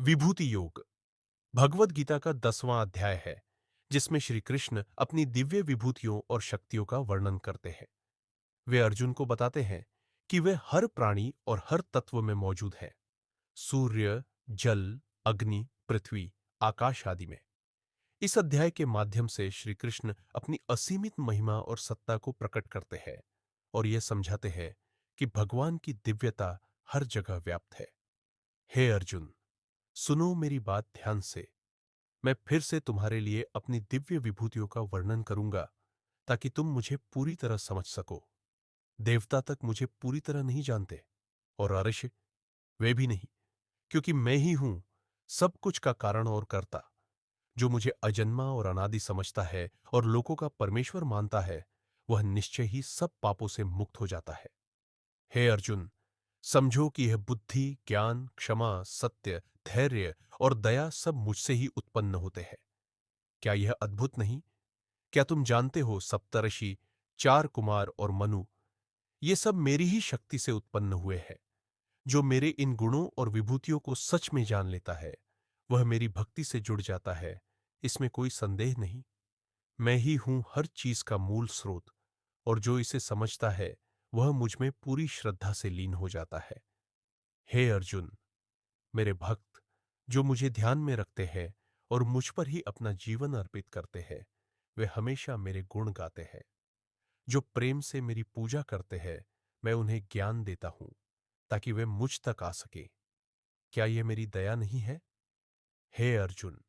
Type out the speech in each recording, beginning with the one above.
विभूति योग भगवद गीता का 10वां अध्याय है, जिसमें श्री कृष्ण अपनी दिव्य विभूतियों और शक्तियों का वर्णन करते हैं। वे अर्जुन को बताते हैं कि वे हर प्राणी और हर तत्व में मौजूद हैं। सूर्य, जल, अग्नि, पृथ्वी, आकाश आदि में। इस अध्याय के माध्यम से श्री कृष्ण अपनी असीमित महिमा और सत्ता को प्रकट करते हैं और यह समझाते हैं कि भगवान की दिव्यता हर जगह व्याप्त है। हे अर्जुन, सुनो मेरी बात ध्यान से। मैं फिर से तुम्हारे लिए अपनी दिव्य विभूतियों का वर्णन करूंगा ताकि तुम मुझे पूरी तरह समझ सको। देवता तक मुझे पूरी तरह नहीं जानते और ऋषि वे भी नहीं, क्योंकि मैं ही हूं सब कुछ का कारण और कर्ता। जो मुझे अजन्मा और अनादि समझता है और लोगों का परमेश्वर मानता है, वह निश्चय ही सब पापों से मुक्त हो जाता है। हे अर्जुन, समझो कि यह बुद्धि, ज्ञान, क्षमा, सत्य, धैर्य और दया सब मुझसे ही उत्पन्न होते हैं। क्या यह अद्भुत नहीं? क्या तुम जानते हो सप्तर्षि, चार कुमार और मनु, ये सब मेरी ही शक्ति से उत्पन्न हुए हैं। जो मेरे इन गुणों और विभूतियों को सच में जान लेता है, वह मेरी भक्ति से जुड़ जाता है, इसमें कोई संदेह नहीं। मैं ही हूं हर चीज का मूल स्रोत, और जो इसे समझता है वह मुझ में पूरी श्रद्धा से लीन हो जाता है। हे अर्जुन, मेरे भक्त जो मुझे ध्यान में रखते हैं और मुझ पर ही अपना जीवन अर्पित करते हैं, वे हमेशा मेरे गुण गाते हैं। जो प्रेम से मेरी पूजा करते हैं, मैं उन्हें ज्ञान देता हूं ताकि वे मुझ तक आ सके। क्या यह मेरी दया नहीं है? हे अर्जुन,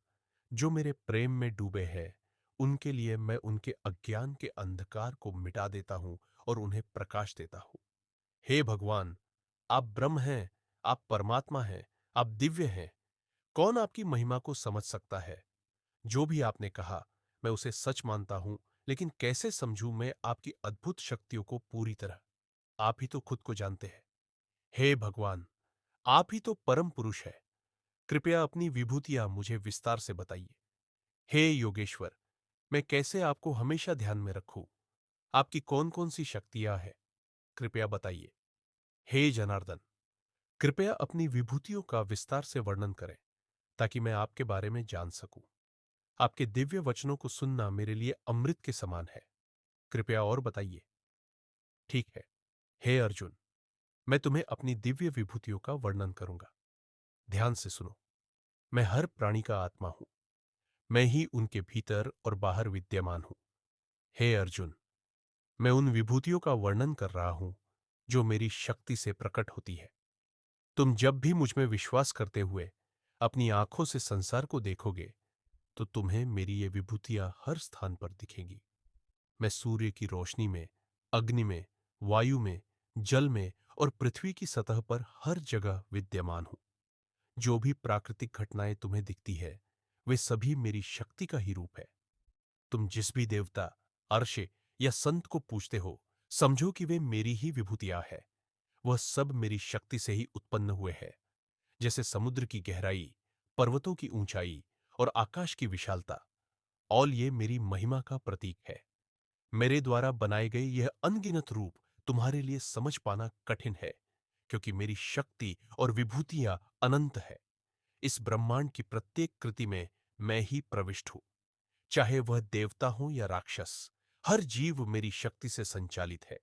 जो मेरे प्रेम में डूबे हैं, उनके लिए मैं उनके अज्ञान के अंधकार को मिटा देता हूं और उन्हें प्रकाश देता हूं। हे भगवान, आप ब्रह्म हैं, आप परमात्मा हैं, आप दिव्य हैं। कौन आपकी महिमा को समझ सकता है? जो भी आपने कहा, मैं उसे सच मानता हूं, लेकिन कैसे समझूं मैं आपकी अद्भुत शक्तियों को पूरी तरह? आप ही तो खुद को जानते हैं। हे भगवान, आप ही तो परम पुरुष है। कृपया अपनी विभूतियां मुझे विस्तार से बताइए। हे योगेश्वर, मैं कैसे आपको हमेशा ध्यान में रखूं? आपकी कौन कौन सी शक्तियां हैं? कृपया बताइए। हे जनार्दन, कृपया अपनी विभूतियों का विस्तार से वर्णन करें ताकि मैं आपके बारे में जान सकूं। आपके दिव्य वचनों को सुनना मेरे लिए अमृत के समान है। कृपया और बताइए। ठीक है। हे अर्जुन, मैं तुम्हें अपनी दिव्य विभूतियों का वर्णन करूंगा। ध्यान से सुनो। मैं हर प्राणी का आत्मा हूं। मैं ही उनके भीतर और बाहर विद्यमान हूं। हे अर्जुन, मैं उन विभूतियों का वर्णन कर रहा हूं जो मेरी शक्ति से प्रकट होती है। तुम जब भी मुझ में विश्वास करते हुए अपनी आंखों से संसार को देखोगे, तो तुम्हें मेरी ये विभूतियां हर स्थान पर दिखेंगी। मैं सूर्य की रोशनी में, अग्नि में, वायु में, जल में और पृथ्वी की सतह पर हर जगह विद्यमान हूं। जो भी प्राकृतिक घटनाएं तुम्हें दिखती है, वे सभी मेरी शक्ति का ही रूप है। तुम जिस भी देवता, अर्ष या संत को पूछते हो, समझो कि वे मेरी ही विभूतियां हैं। वह सब मेरी शक्ति से ही उत्पन्न हुए हैं। जैसे समुद्र की गहराई, पर्वतों की ऊंचाई और आकाश की विशालता, और ये मेरी महिमा का प्रतीक है। मेरे द्वारा बनाए गए यह अनगिनत रूप तुम्हारे लिए समझ पाना कठिन है, क्योंकि मेरी शक्ति और विभूतियां अनंत है। इस ब्रह्मांड की प्रत्येक कृति में मैं ही प्रविष्ट हूं। चाहे वह देवता हो या राक्षस, हर जीव मेरी शक्ति से संचालित है।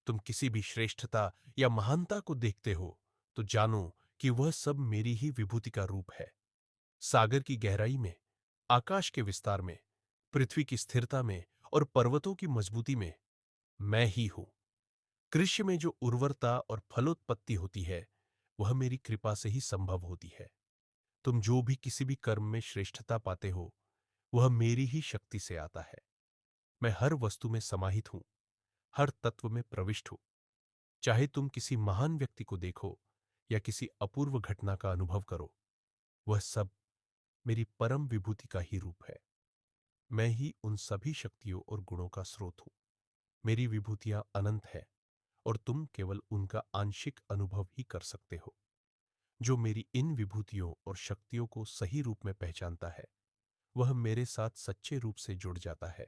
तुम किसी भी श्रेष्ठता या महानता को देखते हो, तो जानो कि वह सब मेरी ही विभूति का रूप है। सागर की गहराई में, आकाश के विस्तार में, पृथ्वी की स्थिरता में और पर्वतों की मजबूती में मैं ही हूं। कृषि में जो उर्वरता और फलोत्पत्ति होती है, वह मेरी कृपा से ही संभव होती है। तुम जो भी किसी भी कर्म में श्रेष्ठता पाते हो, वह मेरी ही शक्ति से आता है। मैं हर वस्तु में समाहित हूं, हर तत्व में प्रविष्ट हूं। चाहे तुम किसी महान व्यक्ति को देखो या किसी अपूर्व घटना का अनुभव करो, वह सब मेरी परम विभूति का ही रूप है। मैं ही उन सभी शक्तियों और गुणों का स्रोत हूं। मेरी विभूतियां अनंत है और तुम केवल उनका आंशिक अनुभव ही कर सकते हो। जो मेरी इन विभूतियों और शक्तियों को सही रूप में पहचानता है, वह मेरे साथ सच्चे रूप से जुड़ जाता है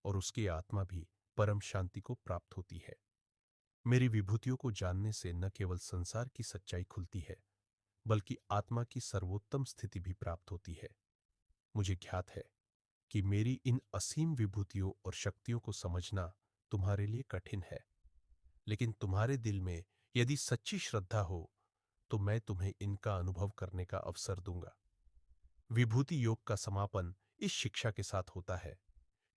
और उसकी आत्मा भी परम शांति को प्राप्त होती है। मेरी विभूतियों को जानने से न केवल संसार की सच्चाई खुलती है, बल्कि आत्मा की सर्वोत्तम स्थिति भी प्राप्त होती है। मुझे ज्ञात है कि मेरी इन असीम विभूतियों और शक्तियों को समझना तुम्हारे लिए कठिन है, लेकिन तुम्हारे दिल में यदि सच्ची श्रद्धा हो तो मैं तुम्हें इनका अनुभव करने का अवसर दूंगा। विभूति योग का समापन इस शिक्षा के साथ होता है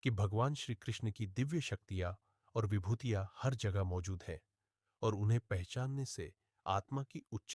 कि भगवान श्री कृष्ण की दिव्य शक्तियां और विभूतियां हर जगह मौजूद हैं और उन्हें पहचानने से आत्मा की उच्च